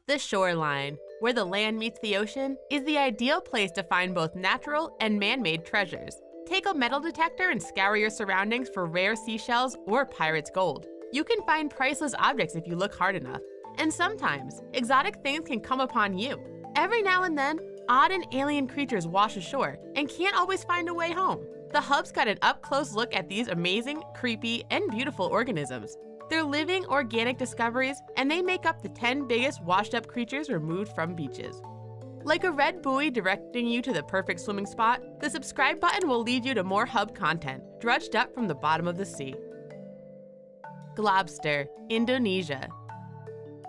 The shoreline, where the land meets the ocean, is the ideal place to find both natural and man-made treasures. Take a metal detector and scour your surroundings for rare seashells or pirate's gold. You can find priceless objects if you look hard enough. And sometimes, exotic things can come upon you. Every now and then, odd and alien creatures wash ashore and can't always find a way home. The Hub's got an up-close look at these amazing, creepy, and beautiful organisms. They're living, organic discoveries, and they make up the 10 biggest washed-up creatures removed from beaches. Like a red buoy directing you to the perfect swimming spot, the subscribe button will lead you to more Hub content, dredged up from the bottom of the sea. Globster, Indonesia.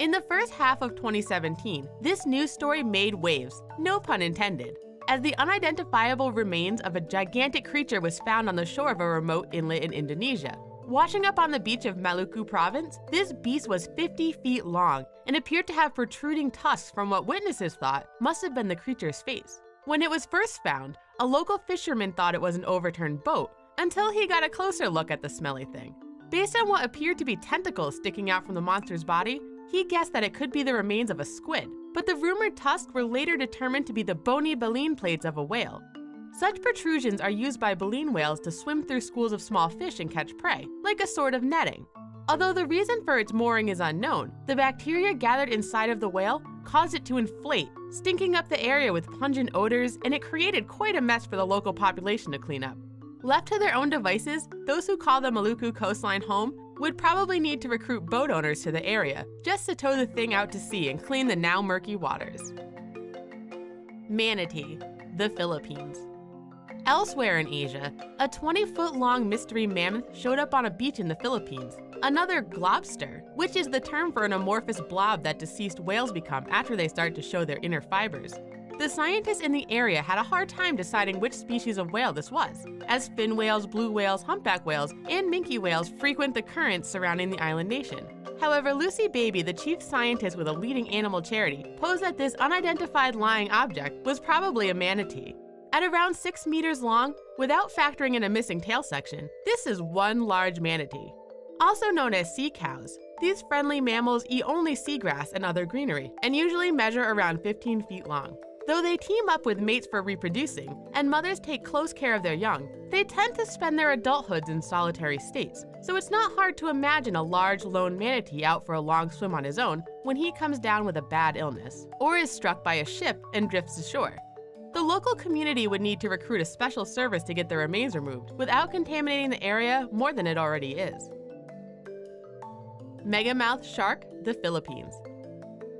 In the first half of 2017, this news story made waves, no pun intended, as the unidentifiable remains of a gigantic creature was found on the shore of a remote inlet in Indonesia. Washing up on the beach of Maluku province, this beast was 50 feet long and appeared to have protruding tusks from what witnesses thought must have been the creature's face. When it was first found, a local fisherman thought it was an overturned boat, until he got a closer look at the smelly thing. Based on what appeared to be tentacles sticking out from the monster's body, he guessed that it could be the remains of a squid, but the rumored tusks were later determined to be the bony baleen plates of a whale. Such protrusions are used by baleen whales to swim through schools of small fish and catch prey, like a sort of netting. Although the reason for its mooring is unknown, the bacteria gathered inside of the whale caused it to inflate, stinking up the area with pungent odors, and it created quite a mess for the local population to clean up. Left to their own devices, those who call the Maluku coastline home would probably need to recruit boat owners to the area just to tow the thing out to sea and clean the now murky waters. Manatee, the Philippines. Elsewhere in Asia, a 20-foot-long mystery mammoth showed up on a beach in the Philippines. Another globster, which is the term for an amorphous blob that deceased whales become after they start to show their inner fibers. The scientists in the area had a hard time deciding which species of whale this was, as fin whales, blue whales, humpback whales, and minke whales frequent the currents surrounding the island nation. However, Lucy Baby, the chief scientist with a leading animal charity, posed that this unidentified lying object was probably a manatee. At around 6 meters long, without factoring in a missing tail section, this is one large manatee. Also known as sea cows, these friendly mammals eat only seagrass and other greenery, and usually measure around 15 feet long. Though they team up with mates for reproducing, and mothers take close care of their young, they tend to spend their adulthoods in solitary states, so it's not hard to imagine a large lone manatee out for a long swim on his own when he comes down with a bad illness, or is struck by a ship and drifts ashore. The local community would need to recruit a special service to get the remains removed, without contaminating the area more than it already is. Megamouth shark, the Philippines.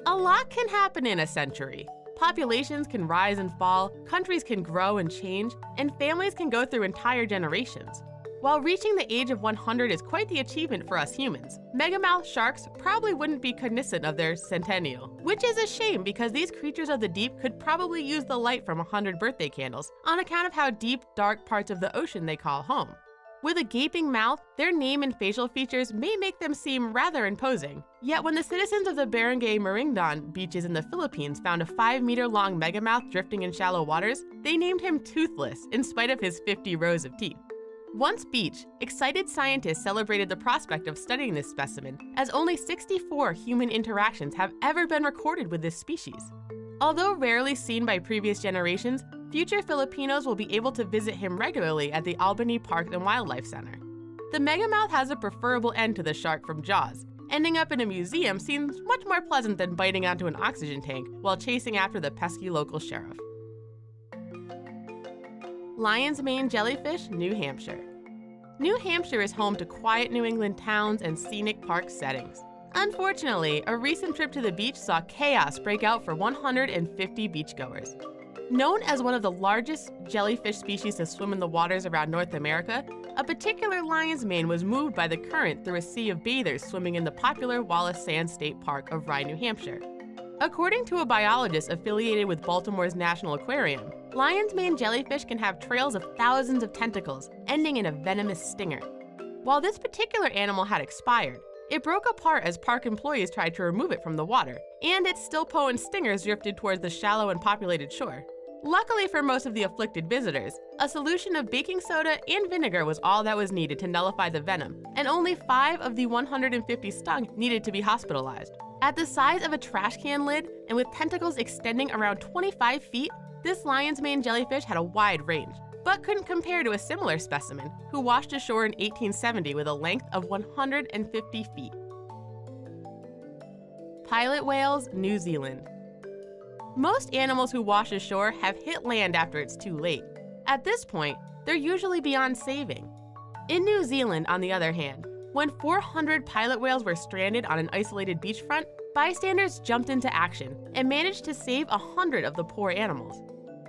A lot can happen in a century. Populations can rise and fall, countries can grow and change, and families can go through entire generations. While reaching the age of 100 is quite the achievement for us humans, megamouth sharks probably wouldn't be cognizant of their centennial, which is a shame because these creatures of the deep could probably use the light from 100 birthday candles on account of how deep, dark parts of the ocean they call home. With a gaping mouth, their name and facial features may make them seem rather imposing. Yet when the citizens of the Barangay Maringdon beaches in the Philippines found a 5-meter-long megamouth drifting in shallow waters, they named him Toothless in spite of his 50 rows of teeth. Once beach, excited scientists celebrated the prospect of studying this specimen, as only 64 human interactions have ever been recorded with this species. Although rarely seen by previous generations, future Filipinos will be able to visit him regularly at the Albany Park and Wildlife Center. The megamouth has a preferable end to the shark from Jaws. Ending up in a museum seems much more pleasant than biting onto an oxygen tank while chasing after the pesky local sheriff. Lion's mane jellyfish, New Hampshire. New Hampshire is home to quiet New England towns and scenic park settings. Unfortunately, a recent trip to the beach saw chaos break out for 150 beachgoers. Known as one of the largest jellyfish species to swim in the waters around North America, a particular lion's mane was moved by the current through a sea of bathers swimming in the popular Wallace Sands State Park of Rye, New Hampshire. According to a biologist affiliated with Baltimore's National Aquarium, lion's mane jellyfish can have trails of thousands of tentacles, ending in a venomous stinger. While this particular animal had expired, it broke apart as park employees tried to remove it from the water, and its still potent stingers drifted towards the shallow and populated shore. Luckily for most of the afflicted visitors, a solution of baking soda and vinegar was all that was needed to nullify the venom, and only 5 of the 150 stung needed to be hospitalized. At the size of a trash can lid and with tentacles extending around 25 feet, this lion's mane jellyfish had a wide range, but couldn't compare to a similar specimen who washed ashore in 1870 with a length of 150 feet. Pilot whales, New Zealand. Most animals who wash ashore have hit land after it's too late. At this point, they're usually beyond saving. In New Zealand, on the other hand, when 400 pilot whales were stranded on an isolated beachfront, bystanders jumped into action and managed to save 100 of the poor animals.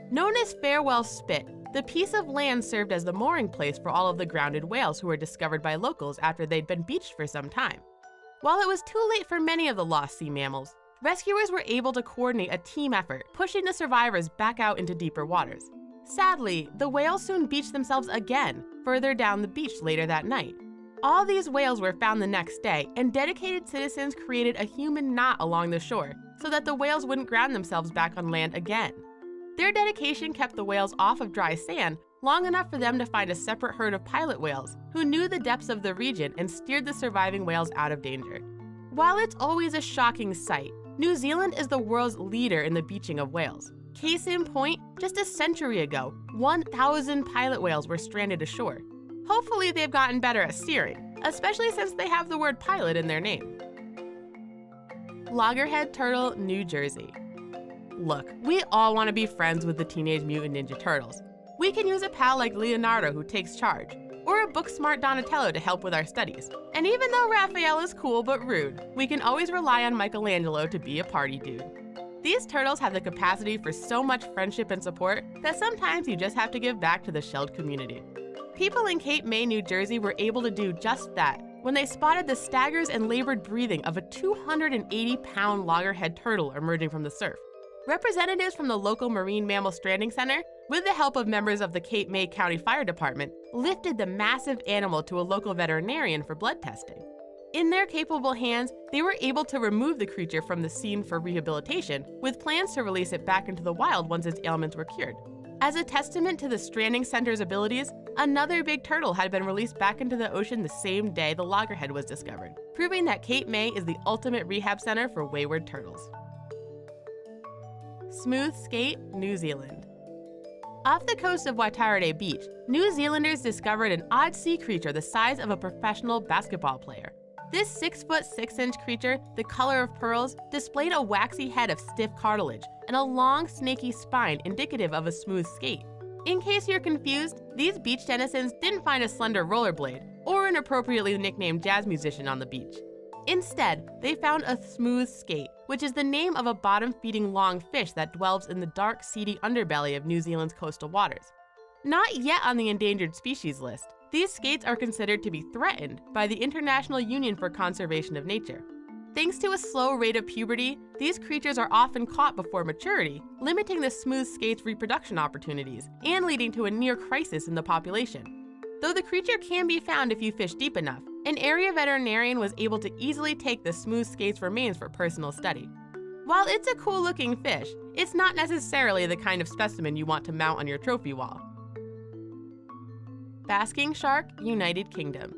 Known as Farewell Spit, the piece of land served as the mooring place for all of the grounded whales who were discovered by locals after they'd been beached for some time. While it was too late for many of the lost sea mammals, rescuers were able to coordinate a team effort, pushing the survivors back out into deeper waters. Sadly, the whales soon beached themselves again, further down the beach later that night. All these whales were found the next day, and dedicated citizens created a human knot along the shore so that the whales wouldn't ground themselves back on land again. Their dedication kept the whales off of dry sand long enough for them to find a separate herd of pilot whales who knew the depths of the region and steered the surviving whales out of danger. While it's always a shocking sight, New Zealand is the world's leader in the beaching of whales. Case in point, just a century ago, 1,000 pilot whales were stranded ashore. Hopefully they've gotten better at steering, especially since they have the word pilot in their name. Loggerhead turtle, New Jersey. Look, we all want to be friends with the Teenage Mutant Ninja Turtles. We can use a pal like Leonardo who takes charge, or a book-smart Donatello to help with our studies. And even though Raphael is cool but rude, we can always rely on Michelangelo to be a party dude. These turtles have the capacity for so much friendship and support that sometimes you just have to give back to the shelled community. People in Cape May, New Jersey were able to do just that when they spotted the staggers and labored breathing of a 280-pound loggerhead turtle emerging from the surf. Representatives from the local Marine Mammal Stranding Center, with the help of members of the Cape May County Fire Department, lifted the massive animal to a local veterinarian for blood testing. In their capable hands, they were able to remove the creature from the scene for rehabilitation, with plans to release it back into the wild once its ailments were cured. As a testament to the Stranding Center's abilities, another big turtle had been released back into the ocean the same day the loggerhead was discovered, proving that Cape May is the ultimate rehab center for wayward turtles. Smooth Skate, New Zealand. Off the coast of Waitarere Beach, New Zealanders discovered an odd sea creature the size of a professional basketball player. This 6'6" creature, the color of pearls, displayed a waxy head of stiff cartilage and a long, snaky spine indicative of a smooth skate. In case you're confused, these beach denizens didn't find a slender rollerblade or an appropriately nicknamed jazz musician on the beach. Instead, they found a smooth skate, which is the name of a bottom-feeding long fish that dwells in the dark, seedy underbelly of New Zealand's coastal waters. Not yet on the endangered species list, these skates are considered to be threatened by the International Union for Conservation of Nature. Thanks to a slow rate of puberty, these creatures are often caught before maturity, limiting the smooth skate's reproduction opportunities and leading to a near crisis in the population. Though the creature can be found if you fish deep enough, an area veterinarian was able to easily take the smooth skate's remains for personal study. While it's a cool-looking fish, it's not necessarily the kind of specimen you want to mount on your trophy wall. Basking shark, United Kingdom.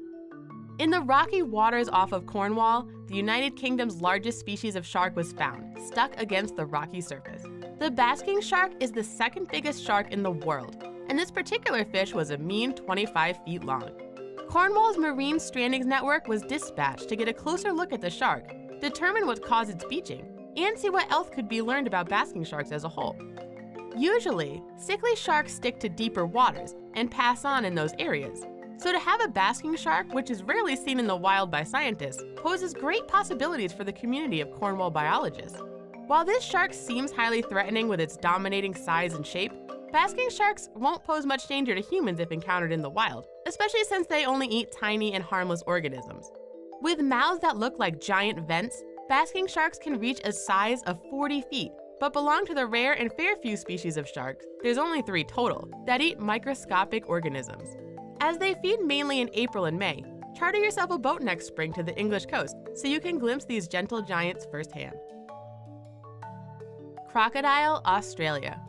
In the rocky waters off of Cornwall, the United Kingdom's largest species of shark was found, stuck against the rocky surface. The basking shark is the second biggest shark in the world, and this particular fish was a mean 25 feet long. Cornwall's Marine Strandings Network was dispatched to get a closer look at the shark, determine what caused its beaching, and see what else could be learned about basking sharks as a whole. Usually, sickly sharks stick to deeper waters and pass on in those areas. So to have a basking shark, which is rarely seen in the wild by scientists, poses great possibilities for the community of Cornwall biologists. While this shark seems highly threatening with its dominating size and shape, basking sharks won't pose much danger to humans if encountered in the wild, especially since they only eat tiny and harmless organisms. With mouths that look like giant vents, basking sharks can reach a size of 40 feet, but belong to the rare and fair few species of sharks, there's only 3 total, that eat microscopic organisms. As they feed mainly in April and May, charter yourself a boat next spring to the English coast so you can glimpse these gentle giants firsthand. Crocodile, Australia.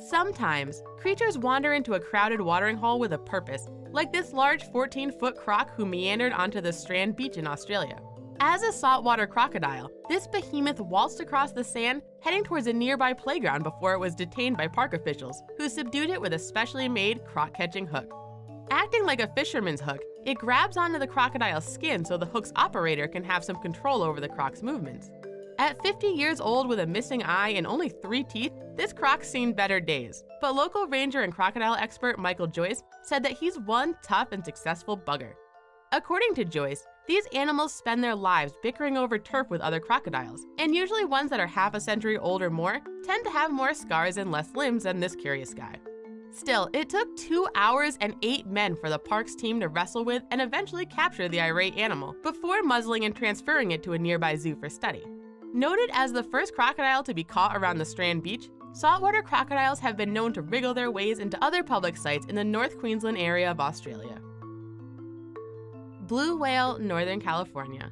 Sometimes, creatures wander into a crowded watering hole with a purpose, like this large 14-foot croc who meandered onto the Strand beach in Australia. As a saltwater crocodile, this behemoth waltzed across the sand, heading towards a nearby playground before it was detained by park officials, who subdued it with a specially made croc-catching hook. Acting like a fisherman's hook, it grabs onto the crocodile's skin so the hook's operator can have some control over the croc's movements. At 50 years old with a missing eye and only 3 teeth, this croc's seen better days. But local ranger and crocodile expert Michael Joyce said that he's one tough and successful bugger. According to Joyce, these animals spend their lives bickering over turf with other crocodiles, and usually ones that are half a century old or more tend to have more scars and less limbs than this curious guy. Still, it took 2 hours and 8 men for the park's team to wrestle with and eventually capture the irate animal before muzzling and transferring it to a nearby zoo for study. Noted as the first crocodile to be caught around the Strand beach, saltwater crocodiles have been known to wriggle their ways into other public sites in the North Queensland area of Australia. Blue whale, Northern California.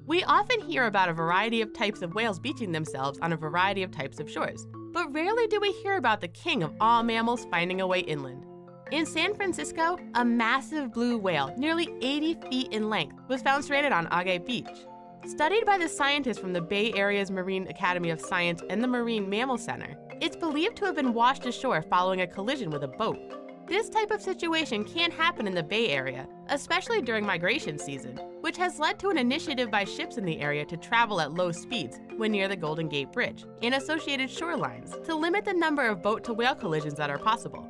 We often hear about a variety of types of whales beaching themselves on a variety of types of shores, but rarely do we hear about the king of all mammals finding a way inland. In San Francisco, a massive blue whale, nearly 80 feet in length, was found stranded on Agate Beach. Studied by the scientists from the Bay Area's Marine Academy of Science and the Marine Mammal Center, it's believed to have been washed ashore following a collision with a boat. This type of situation can happen in the Bay Area, especially during migration season, which has led to an initiative by ships in the area to travel at low speeds when near the Golden Gate Bridge and associated shorelines to limit the number of boat-to-whale collisions that are possible.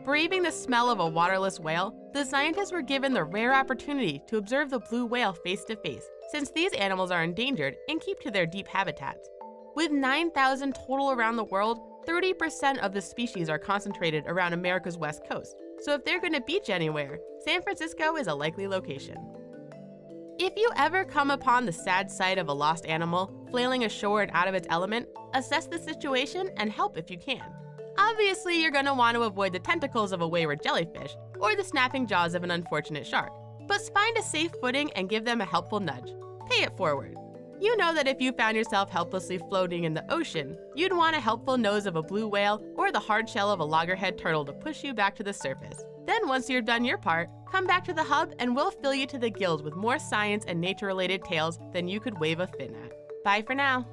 Braving the smell of a waterless whale, the scientists were given the rare opportunity to observe the blue whale face-to-face, since these animals are endangered and keep to their deep habitats. With 9,000 total around the world, 30% of the species are concentrated around America's west coast, so if they're going to beach anywhere, San Francisco is a likely location. If you ever come upon the sad sight of a lost animal flailing ashore and out of its element, assess the situation and help if you can. Obviously, you're going to want to avoid the tentacles of a wayward jellyfish or the snapping jaws of an unfortunate shark, but find a safe footing and give them a helpful nudge. Pay it forward. You know that if you found yourself helplessly floating in the ocean, you'd want a helpful nose of a blue whale or the hard shell of a loggerhead turtle to push you back to the surface. Then once you've done your part, come back to the hub and we'll fill you to the gills with more science and nature-related tales than you could wave a fin at. Bye for now.